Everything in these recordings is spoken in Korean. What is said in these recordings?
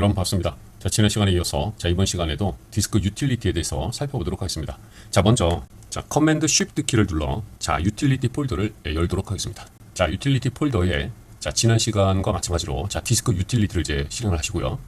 여러분 반갑습니다. 자, 지난 시간에 이어서 이번 시간에도 디스크 유틸리티에 대해서 살펴보도록 하겠습니다. 자, 먼저 커맨드 쉬프트 키를 눌러 유틸리티 폴더를 열도록 하겠습니다. 자, 유틸리티 폴더에 지난 시간과 마찬가지로 디스크 유틸리티를 이제 실행을 하시고요.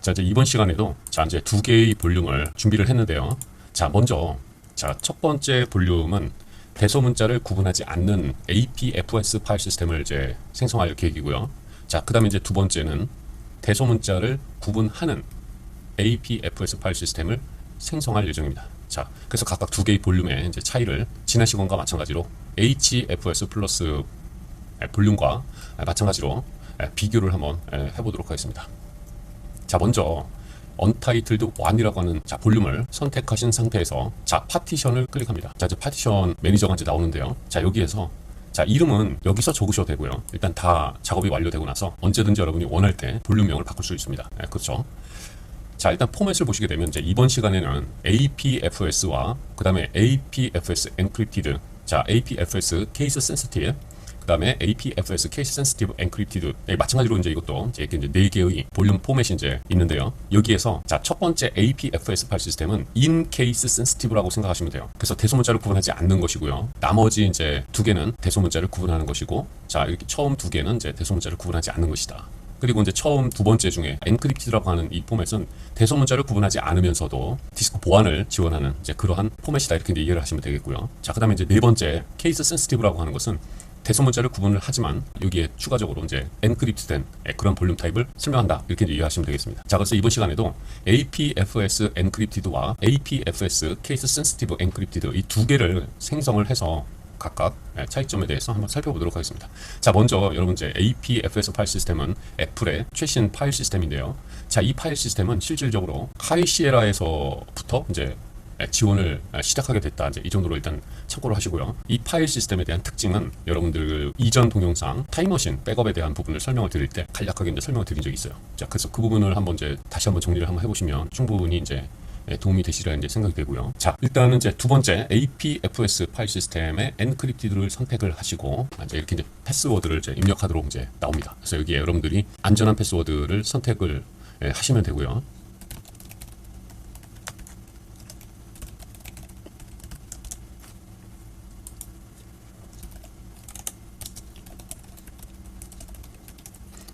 자, 이제 이번 시간에도 이제 두 개의 볼륨을 준비를 했는데요. 자, 먼저 첫 번째 볼륨은 대소문자를 구분하지 않는 APFS 파일 시스템을 이제 생성할 계획이고요. 자, 그다음에 이제 두 번째는 대소문자를 구분하는 APFS 파일 시스템을 생성할 예정입니다. 자, 그래서 각각 두 개의 볼륨의 이제 차이를 지난 시간과 마찬가지로 HFS 플러스 볼륨과 마찬가지로 비교를 한번 해보도록 하겠습니다. 자, 먼저 Untitled 1이라고 하는 볼륨을 선택하신 상태에서 파티션을 클릭합니다. 자, 이제 파티션 매니저가 이제 나오는데요. 자, 여기에서 이름은 여기서 적으셔도 되고요. 일단 다 작업이 완료되고 나서 언제든지 여러분이 원할 때 볼륨명을 바꿀 수 있습니다. 그렇죠. 자, 일단 포맷을 보시게 되면 이제 이번 시간에는 APFS와 그 다음에 APFS Encrypted, APFS Case Sensitive, 그 다음에 APFS Case Sensitive Encrypted, 마찬가지로 이제 이것도 이제 네 개의 볼륨 포맷이 이제 있는데요. 여기에서 첫 번째 APFS 파일 시스템은 In Case Sensitive라고 생각하시면 돼요. 그래서 대소문자를 구분하지 않는 것이고요. 나머지 이제 두 개는 대소문자를 구분하는 것이고, 이렇게 처음 두 개는 이제 대소문자를 구분하지 않는 것이다. 그리고 이제 처음 두 번째 중에 Encrypted라고 하는 이 포맷은 대소문자를 구분하지 않으면서도 디스크 보안을 지원하는 이제 그러한 포맷이다, 이렇게 이제 이해를 하시면 되겠고요. 자, 그다음에 이제 네 번째 Case Sensitive라고 하는 것은 대소문자를 구분을 하지만 여기에 추가적으로 이제 엔크립트된 그런 볼륨 타입을 설명한다, 이렇게 이제 이해하시면 되겠습니다. 자, 그래서 이번 시간에도 APFS Encrypted와 APFS Case Sensitive Encrypted 이 두 개를 생성을 해서 각각 차이점에 대해서 한번 살펴보도록 하겠습니다. 자, 먼저 여러분 이제 APFS 파일 시스템은 애플의 최신 파일 시스템인데요. 자, 이 파일 시스템은 실질적으로 하이시에라에서부터 이제 지원을 시작하게 됐다, 이제 이 정도로 일단 참고를 하시고요. 이 파일 시스템에 대한 특징은 여러분들 이전 동영상 타임머신 백업에 대한 부분을 설명을 드릴 때 간략하게 이제 설명을 드린 적이 있어요. 자, 그래서 그 부분을 한번 이제 다시 한번 정리를 한번 해보시면 충분히 이제 도움이 되시리라 이제 생각이 되고요. 자, 일단은 이제 두 번째 APFS 파일 시스템의 엔크립티드를 선택을 하시고 이제 이렇게 이제 패스워드를 이제 입력하도록 이제 나옵니다. 그래서 여기에 여러분들이 안전한 패스워드를 선택을 하시면 되고요.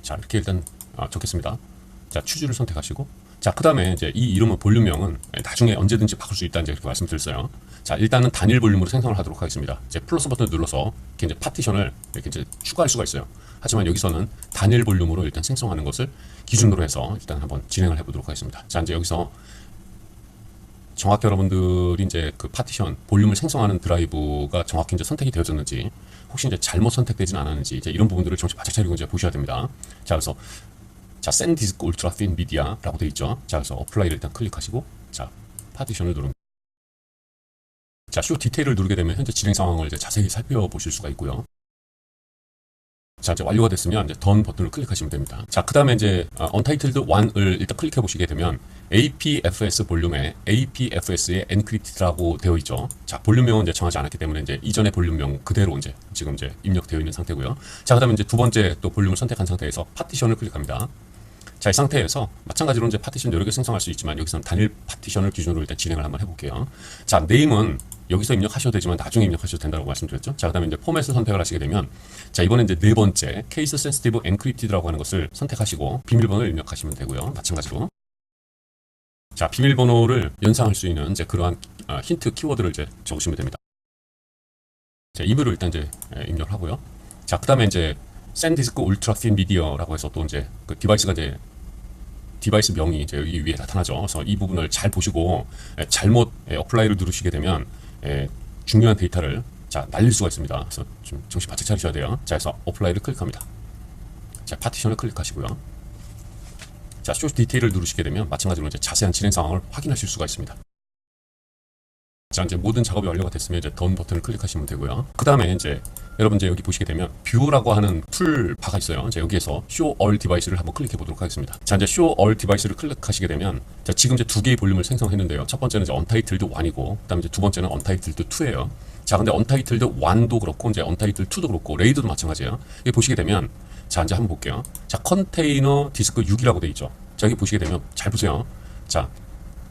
자, 이렇게 일단 적겠습니다. 자, 추주를 선택하시고, 자, 그 다음에 이제 이 이름은 볼륨명은 나중에 언제든지 바꿀 수 있다, 이제 이렇게 말씀드렸어요. 자, 일단은 단일 볼륨으로 생성을 하도록 하겠습니다. 이제 플러스 버튼을 눌러서 이렇게 이제 파티션을 이렇게 이제 추가할 수가 있어요. 하지만 여기서는 단일 볼륨으로 일단 생성하는 것을 기준으로 해서 일단 한번 진행을 해보도록 하겠습니다. 자, 이제 여기서 정확히 여러분들이 이제 그 파티션 볼륨을 생성하는 드라이브가 정확히 이제 선택이 되어졌는지, 혹시 이제 잘못 선택되진 않았는지, 이제 이런 부분들을 정신 바짝 차리고 이제 보셔야 됩니다. 자, 그래서 센 디스크 울트라 핀 미디어라고 되어 있죠. 자, 그래서 어플라이를 일단 클릭하시고, 파티션을 누릅니다. 자, 쇼 디테일을 누르게 되면 현재 진행 상황을 이제 자세히 살펴보실 수가 있고요. 자, 이제 완료가 됐으면 이제 던 버튼을 클릭하시면 됩니다. 자, 그 다음에 이제 Untitled 1을 일단 클릭해 보시게 되면 APFS 볼륨에 APFS의 Encrypted라고 되어 있죠. 자, 볼륨명은 이제 정하지 않았기 때문에 이제 이전의 볼륨명 그대로 이제 지금 이제 입력되어 있는 상태고요. 자, 그 다음에 이제 두 번째 또 볼륨을 선택한 상태에서 파티션을 클릭합니다. 자, 이 상태에서 마찬가지로 이제 파티션 여러 개 생성할 수 있지만 여기서는 단일 파티션을 기준으로 일단 진행을 한번 해볼게요. 자, 네임은 여기서 입력하셔도 되지만 나중에 입력하셔도 된다고 말씀드렸죠. 자, 그 다음에 이제 포맷을 선택을 하시게 되면, 자, 이번에 이제 네 번째 Case Sensitive Encrypted라고 하는 것을 선택하시고 비밀번호를 입력하시면 되고요. 마찬가지로. 자, 비밀번호를 연상할 수 있는 이제 그러한 힌트 키워드를 이제 적으시면 됩니다. 자, 이브를 일단 이제 입력을 하고요. 자, 그 다음에 이제 SanDisk Ultra Thin Media라고 해서 또 이제 그 디바이스가 이제 디바이스 명이 이제 여기 위에 나타나죠. 그래서 이 부분을 잘 보시고 잘못 어플라이를 누르시게 되면 중요한 데이터를 날릴 수가 있습니다. 그래서 좀 정신 바짝 차리셔야 돼요. 자, 그래서 어플라이를 클릭합니다. 자, 파티션을 클릭하시고요. 자, 쇼 디테일을 누르시게 되면 마찬가지로 이제 자세한 진행 상황을 확인하실 수가 있습니다. 자, 이제 모든 작업이 완료가 됐으면 이제 던 버튼을 클릭하시면 되고요. 그 다음에 이제 여러분 이제 여기 보시게 되면 뷰라고 하는 툴 바가 있어요. 이제 여기에서 Show All Device를 한번 클릭해 보도록 하겠습니다. 자, 이제 Show All Device를 클릭하시게 되면, 자, 지금 이제 두 개의 볼륨을 생성했는데요. 첫 번째는 이제 Untitled 1이고, 그다음에 이제 두 번째는 Untitled 2예요. 자, 근데 Untitled 1도 그렇고 이제 Untitled 2도 그렇고 레이드도 마찬가지예요. 여기 보시게 되면, 자, 이제 한번 볼게요. 자, 컨테이너 디스크 6이라고 돼 있죠. 자, 여기 보시게 되면 잘 보세요. 자,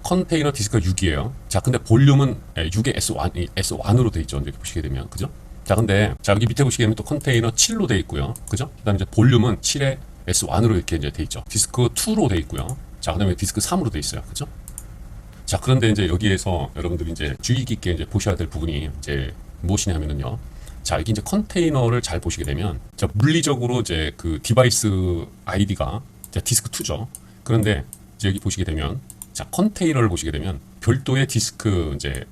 컨테이너 디스크가 6이에요. 자, 근데 볼륨은 6의 S1으로 돼 있죠. 이렇게 보시게 되면, 그죠? 자, 근데 자, 여기 밑에 보시게 되면 또 컨테이너 7로 돼 있고요. 그죠? 그다음에 이제 볼륨은 7의 S1으로 이렇게 이제 돼 있죠. 디스크 2로 돼 있고요. 자, 그다음에 디스크 3으로 돼 있어요. 그죠? 자, 그런데 이제 여기에서 여러분들이 이제 주의 깊게 이제 보셔야 될 부분이 이제 무엇이냐면은요. 자, 여기 이제 컨테이너를 잘 보시게 되면, 자, 물리적으로 이제 그 디바이스 아이디가 디스크 2죠. 그런데 이제 여기 보시게 되면, 자, 컨테이너를 보시게 되면 별도의 디스크 이제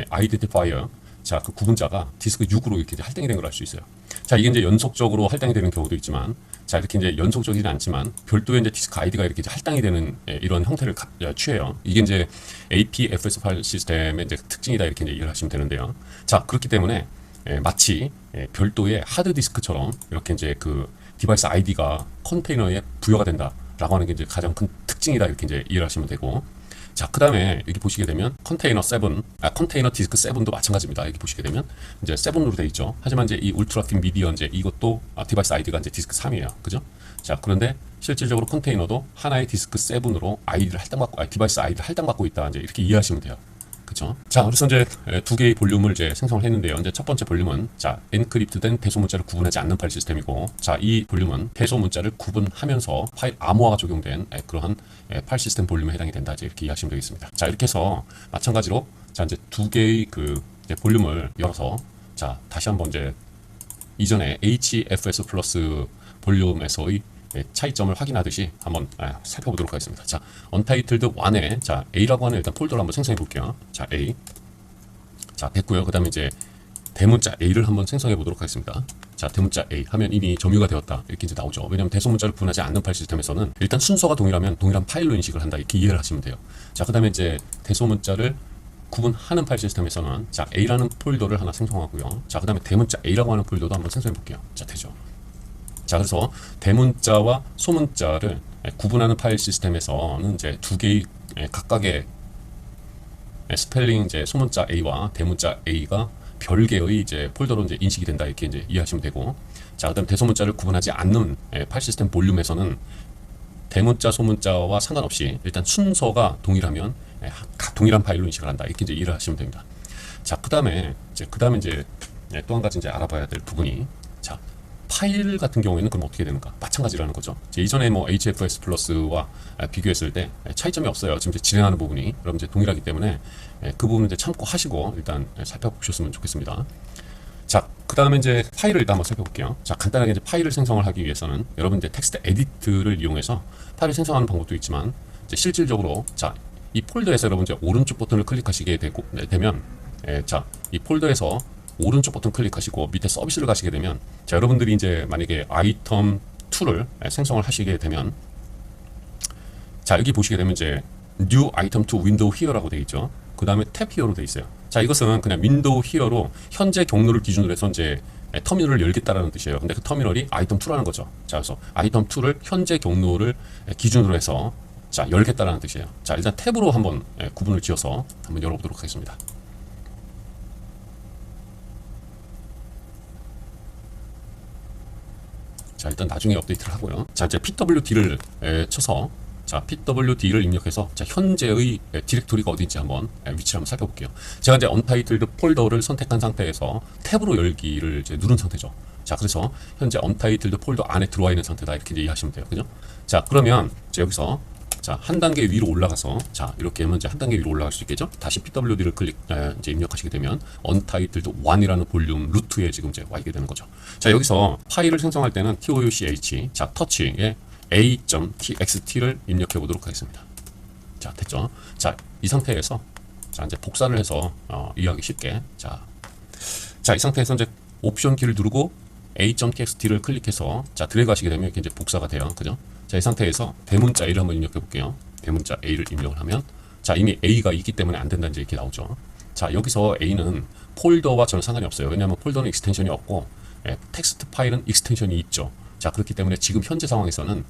아이덴티파이어, 자, 그 구분자가 디스크 6으로 이렇게 이제 할당이 된 걸 알 수 있어요. 자, 이게 이제 연속적으로 할당이 되는 경우도 있지만, 자, 이렇게 이제 연속적이진 않지만 별도의 이제 디스크 아이디가 이렇게 이제 할당이 되는 이런 형태를 취해요. 이게 이제 APFS 파일 시스템의 이제 특징이다 이렇게 이제 이해를 하시면 되는데요. 자, 그렇기 때문에 마치 별도의 하드 디스크처럼 이렇게 이제 그 디바이스 아이디가 컨테이너에 부여가 된다라고 하는 게 이제 가장 큰 특징이다 이렇게 이제 이해를 하시면 되고. 자, 그 다음에 여기 보시게 되면 컨테이너 7, 컨테이너 디스크 7도 마찬가지입니다. 여기 보시게 되면 이제 7으로 되어 있죠. 하지만 이제 이 울트라 핀 미디어 이제 이것도 디바이스 아이디가 이제 디스크 3이에요. 그죠? 자, 그런데 실질적으로 컨테이너도 하나의 디스크 7으로 아이디를 할당받고, 디바이스 아이디를 할당받고 있다. 이제 이렇게 이해하시면 돼요. 그렇죠? 자, 그래서 이제 두 개의 볼륨을 이제 생성을 했는데요. 이제 첫 번째 볼륨은 자, 엔크립트된 대소 문자를 구분하지 않는 파일 시스템이고, 자, 이 볼륨은 대소 문자를 구분하면서 파일 암호화가 적용된 그러한 파일 시스템 볼륨에 해당이 된다. 이제 이렇게 이해하시면 되겠습니다. 자, 이렇게 해서 마찬가지로 자, 이제 두 개의 그 이제 볼륨을 열어서 자, 다시 한번 이제 이전에 HFS 플러스 볼륨에서의 차이점을 확인하듯이 한번 살펴보도록 하겠습니다. 자, 언타이틀드 1에 자, A라고 하는 일단 폴더를 한번 생성해 볼게요. 자, A. 자, 됐고요. 그다음에 이제 대문자 A를 한번 생성해 보도록 하겠습니다. 자, 대문자 A 하면 이미 점유가 되었다. 이렇게 이제 나오죠. 왜냐하면 대소문자를 구분하지 않는 파일 시스템에서는 일단 순서가 동일하면 동일한 파일로 인식을 한다. 이렇게 이해를 하시면 돼요. 자, 그다음에 이제 대소문자를 구분하는 파일 시스템에서는 자, A라는 폴더를 하나 생성하고요. 자, 그다음에 대문자 A라고 하는 폴더도 한번 생성해 볼게요. 자, 되죠. 자, 그래서 대문자와 소문자를 구분하는 파일 시스템에서는 이제 두 개의 각각의 스펠링 이제 소문자 A와 대문자 A가 별개의 이제 폴더로 이제 인식이 된다 이렇게 이제 이해하시면 되고, 자, 그다음 대소문자를 구분하지 않는 파일 시스템 볼륨에서는 대문자 소문자와 상관없이 일단 순서가 동일하면 동일한 파일로 인식을 한다 이렇게 이제 이해를 하시면 됩니다. 자, 그다음에 이제 또 한 가지 이제 알아봐야 될 부분이 자, 파일 같은 경우에는 그럼 어떻게 되는가? 마찬가지라는 거죠. 이전에 뭐 HFS 플러스와 비교했을 때 차이점이 없어요. 지금 이제 진행하는 부분이 그럼 이제 동일하기 때문에 그 부분은 이제 참고하시고 일단 살펴보셨으면 좋겠습니다. 자, 그 다음에 이제 파일을 일단 한번 살펴볼게요. 자, 간단하게 이제 파일을 생성을 하기 위해서는 여러분 이제 텍스트 에디트를 이용해서 파일을 생성하는 방법도 있지만 이제 실질적으로 자, 이 폴더에서 여러분 이제 오른쪽 버튼을 클릭하시게 되면 자, 이 폴더에서 오른쪽 버튼 클릭하시고 밑에 서비스를 가시게 되면 자, 여러분들이 이제 만약에 아이템 2를 생성을 하시게 되면 자, 여기 보시게 되면 이제 New Item to Window Here라고 되어 있죠. 그 다음에 탭 Here로 되어 있어요. 자, 이것은 그냥 윈도우 히어로 현재 경로를 기준으로 해서 이제 터미널을 열겠다라는 뜻이에요. 근데 그 터미널이 아이템 2라는 거죠. 자, 그래서 아이템 2를 현재 경로를 기준으로 해서 자, 열겠다라는 뜻이에요. 자, 일단 탭으로 한번 구분을 지어서 한번 열어보도록 하겠습니다. 자, 일단 나중에 업데이트를 하고요. 자, 이제 pwd를 쳐서 자, pwd를 입력해서 자, 현재의 디렉토리가 어디인지 한번 위치를 한번 살펴볼게요. 제가 이제 언타이틀드 폴더를 선택한 상태에서 탭으로 열기를 이제 누른 상태죠. 자, 그래서 현재 언타이틀드 폴더 안에 들어와 있는 상태다 이렇게 이제 이해하시면 돼요. 그죠? 자, 그러면 이제 여기서 자, 한 단계 위로 올라가서 자, 이렇게 하면 이제 한 단계 위로 올라갈 수 있겠죠? 다시 pwd를 이제 입력하시게 되면 언타이틀드 1이라는 볼륨 루트에 지금 이제 와 있게 되는 거죠. 자, 여기서 파일을 생성할 때는 touch 자, 터치에 a.txt를 입력해 보도록 하겠습니다. 자, 됐죠? 자, 이 상태에서 자, 이제 복사를 해서 이해하기 쉽게 자, 이 상태에서 이제 옵션 키를 누르고 a.txt를 클릭해서 자, 드래그 하시게 되면 이렇게 이제 복사가 돼요. 그죠? 자, 이 상태에서 대문자 A를 한번 입력해 볼게요. 대문자 A를 입력을 하면 자, 이미 A가 있기 때문에 안 된다 이제 이렇게 나오죠. 자, 여기서 A는 폴더와 전혀 상관이 없어요. 왜냐하면 폴더는 익스텐션이 없고 텍스트 파일은 익스텐션이 있죠. 자, 그렇기 때문에 지금 현재 상황에서는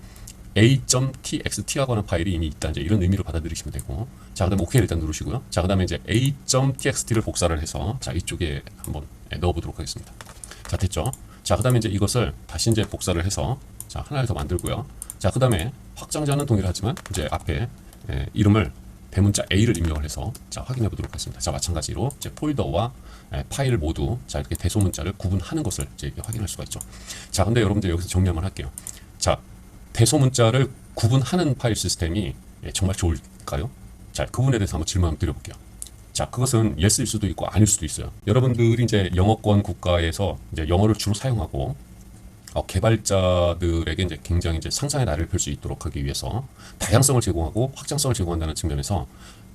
a.txt라고 하는 파일이 이미 있다 이제 이런 의미로 받아들이시면 되고, 자, 그다음에 OK 일단 누르시고요. 자, 그다음에 이제 a.txt를 복사를 해서 자, 이쪽에 한번 넣어보도록 하겠습니다. 자, 됐죠? 자, 그다음에 이제 이것을 다시 이제 복사를 해서 자, 하나를 더 만들고요. 자, 그다음에 확장자는 동일하지만 이제 앞에 이름을 대문자 A를 입력을 해서 자 확인해 보도록 하겠습니다. 자 마찬가지로 이제 폴더와 파일 모두 자 이렇게 대소문자를 구분하는 것을 이제 이렇게 확인할 수가 있죠. 자 근데 여러분들 여기서 정리 한번 할게요. 자 대소문자를 구분하는 파일 시스템이 정말 좋을까요? 자 그 부분에 대해서 한번 질문 한번 드려볼게요. 자 그것은 yes일 수도 있고 아닐 수도 있어요. 여러분들이 이제 영어권 국가에서 이제 영어를 주로 사용하고 개발자들에게 이제 굉장히 이제 상상의 나래를 펼 수 있도록 하기 위해서 다양성을 제공하고 확장성을 제공한다는 측면에서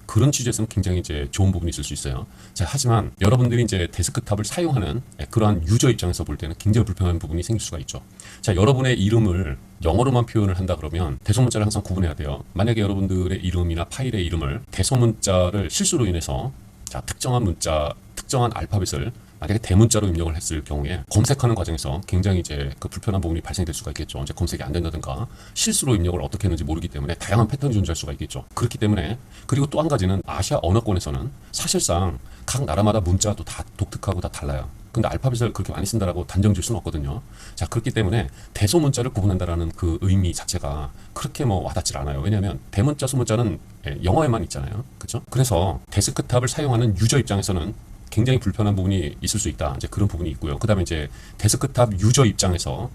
그런 취지에서는 굉장히 이제 좋은 부분이 있을 수 있어요. 자, 하지만 여러분들이 이제 데스크탑을 사용하는 그러한 유저 입장에서 볼 때는 굉장히 불편한 부분이 생길 수가 있죠. 자, 여러분의 이름을 영어로만 표현을 한다 그러면 대소문자를 항상 구분해야 돼요. 만약에 여러분들의 이름이나 파일의 이름을 대소문자를 실수로 인해서 자, 특정한 문자, 특정한 알파벳을 만약에 대문자로 입력을 했을 경우에 검색하는 과정에서 굉장히 이제 그 불편한 부분이 발생될 수가 있겠죠. 이제 검색이 안 된다든가 실수로 입력을 어떻게 했는지 모르기 때문에 다양한 패턴이 존재할 수가 있겠죠. 그렇기 때문에 그리고 또 한 가지는 아시아 언어권에서는 사실상 각 나라마다 문자도 다 독특하고 다 달라요. 근데 알파벳을 그렇게 많이 쓴다라고 단정 지을 수는 없거든요. 자, 그렇기 때문에 대소문자를 구분한다라는 그 의미 자체가 그렇게 뭐 와닿질 않아요. 왜냐하면 대문자, 소문자는 영어에만 있잖아요. 그렇죠? 그래서 데스크탑을 사용하는 유저 입장에서는 굉장히 불편한 부분이 있을 수 있다. 이제 그런 부분이 있고요. 그다음에 이제 데스크탑 유저 입장에서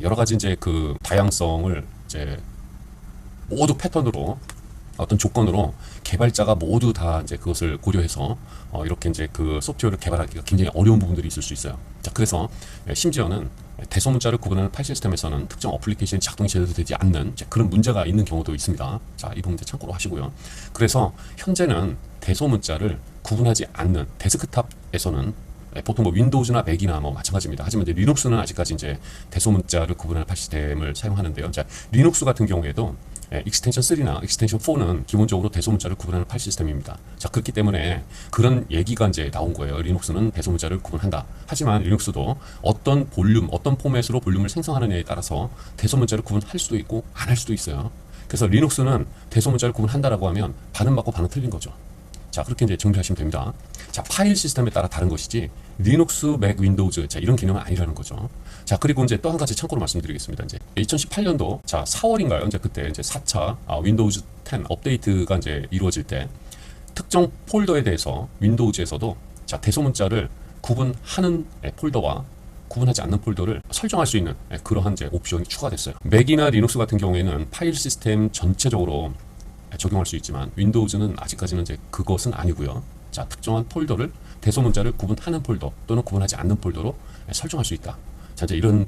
여러 가지 이제 그 다양성을 이제 모두 패턴으로 어떤 조건으로 개발자가 모두 다 이제 그것을 고려해서 이렇게 이제 그 소프트웨어를 개발하기가 굉장히 어려운 부분들이 있을 수 있어요. 자, 그래서 심지어는 대소문자를 구분하는 파일 시스템에서는 특정 어플리케이션이 작동이 제대로 되지 않는 그런 문제가 있는 경우도 있습니다. 자, 이 부분 이제 참고로 하시고요. 그래서 현재는 대소문자를 구분하지 않는 데스크탑에서는 보통 뭐 윈도우즈나 맥이나 뭐 마찬가지입니다. 하지만 이제 리눅스는 아직까지 이제 대소문자를 구분하는 파일 시스템을 사용하는데요. 자, 리눅스 같은 경우에도 익스텐션 3나 익스텐션 4는 기본적으로 대소문자를 구분하는 파일 시스템입니다. 자, 그렇기 때문에 그런 얘기가 이제 나온 거예요. 리눅스는 대소문자를 구분한다. 하지만 리눅스도 어떤 볼륨, 어떤 포맷으로 볼륨을 생성하느냐에 따라서 대소문자를 구분할 수도 있고 안 할 수도 있어요. 그래서 리눅스는 대소문자를 구분한다라고 하면 반은 맞고 반은 틀린 거죠. 자, 그렇게 이제 정리하시면 됩니다. 자, 파일 시스템에 따라 다른 것이지 리눅스, 맥, 윈도우즈 자, 이런 개념은 아니라는 거죠. 자, 그리고 이제 또 한 가지 참고로 말씀드리겠습니다. 이제 2018년도 자 4월인가요? 이제 그때 이제 4차 윈도우즈 10 업데이트가 이제 이루어질 때 특정 폴더에 대해서 윈도우즈에서도 자 대소문자를 구분하는 폴더와 구분하지 않는 폴더를 설정할 수 있는 그러한 이제 옵션이 추가됐어요. 맥이나 리눅스 같은 경우에는 파일 시스템 전체적으로 적용할 수 있지만 윈도우즈는 아직까지는 이제 그것은 아니고요. 자, 특정한 폴더를 대소문자를 구분하는 폴더 또는 구분하지 않는 폴더로 설정할 수 있다. 자, 이제 이런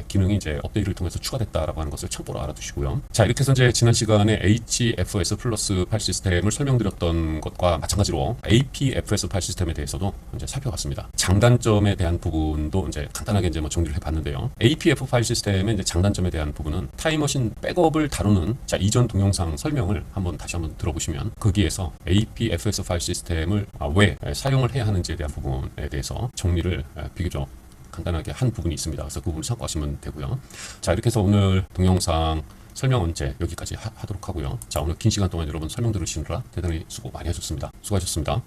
기능이 이제 업데이트를 통해서 추가됐다라고 하는 것을 참고로 알아두시고요. 자, 이렇게 해서 이제 지난 시간에 HFS 플러스 파일 시스템을 설명드렸던 것과 마찬가지로 APFS 파일 시스템에 대해서도 이제 살펴봤습니다. 장단점에 대한 부분도 이제 간단하게 이제 뭐 정리를 해봤는데요. APF 파일 시스템의 이제 장단점에 대한 부분은 타임머신 백업을 다루는 자 이전 동영상 설명을 다시 한번 들어보시면 거기에서 APFS 파일 시스템을 왜 사용을 해야 하는지에 대한 부분에 대해서 정리를 비교적 간단하게 한 부분이 있습니다. 그래서 그 부분을 참고하시면 되고요. 자, 이렇게 해서 오늘 동영상 설명은 이제 여기까지 하도록 하고요. 자, 오늘 긴 시간 동안 여러분 설명 들으시느라 대단히 수고 많이 하셨습니다. 수고하셨습니다.